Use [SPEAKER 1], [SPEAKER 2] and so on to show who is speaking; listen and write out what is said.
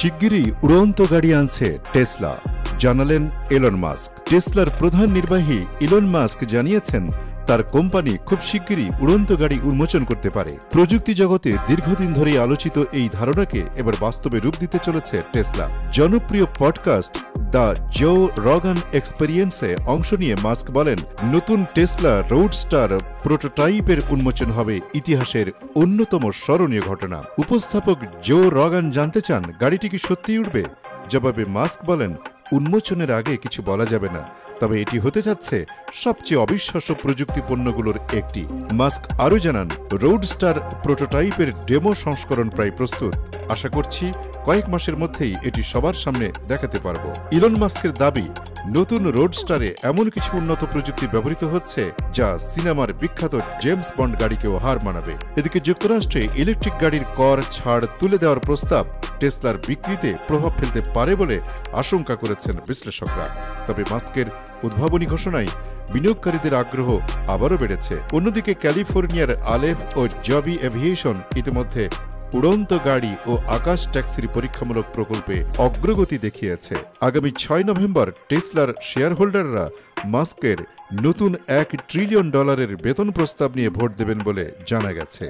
[SPEAKER 1] শিগগিরই উড়ন্ত গাড়ি আনছে টেসলা, জানালেন এলন মাস্ক। টেসলার প্রধান নির্বাহী এলন মাস্ক জানিয়েছেন তার কোম্পানি খুব শিগগিরই উড়ন্ত গাড়ি উন্মোচন করতে পারে। প্রযুক্তি জগতে দীর্ঘদিন ধরেই আলোচিত এই ধারণাকে এবার বাস্তবে রূপ দিতে চলেছে টেসলা। জনপ্রিয় পডকাস্ট দ্য জো রগান এক্সপেরিয়েন্সে অংশ নিয়ে মাস্ক বলেন, নতুন টেসলা রোডস্টার প্রোটোটাইপের উন্মোচন হবে ইতিহাসের অন্যতম স্মরণীয় ঘটনা। উপস্থাপক জো রগান জানতে চান, গাড়িটি কি সত্যিই উড়বে? জবাবে মাস্ক বলেন, উন্মোচনের আগে কিছু বলা যাবে না, তবে এটি হতে যাচ্ছে সবচেয়ে অবিশ্বাস্য প্রযুক্তি পণ্যগুলোর একটি। মাস্ক আরও জানান, রোডস্টার প্রোটোটাইপের ডেমো সংস্করণ প্রায় প্রস্তুত। আশা করছি কয়েক মাসের মধ্যেই এটি সবার সামনে দেখাতে পারব। ইলন মাস্কের দাবি, নতুন রোডস্টারে এমন কিছু উন্নত প্রযুক্তি ব্যবহৃত হচ্ছে যা সিনেমার বিখ্যাত জেমস বন্ড গাড়িকেও হার মানাবে। এদিকে যুক্তরাষ্ট্রে ইলেকট্রিক গাড়ির কর ছাড় তুলে দেওয়ার প্রস্তাব টেসলার বিক্রিতে প্রভাব ফেলতে পারে বলে আশঙ্কা করেছেন বিশ্লেষকরা। তবে মাস্কের উদ্ভাবনী ঘোষণায় বিনিয়োগকারীদের আগ্রহ আবারও বেড়েছে। অন্যদিকে ক্যালিফোর্নিয়ার আলেফ ও জবি এভিয়েশন ইতিমধ্যে উড়ন্ত গাড়ি ও আকাশ ট্যাক্সির পরীক্ষামূলক প্রকল্পে অগ্রগতি দেখিয়েছে। আগামী 6 নভেম্বর টেসলার শেয়ার হোল্ডাররা মাস্কের নতুন $1 ট্রিলিয়ন বেতন প্রস্তাব নিয়ে ভোট দেবেন বলে জানা গেছে।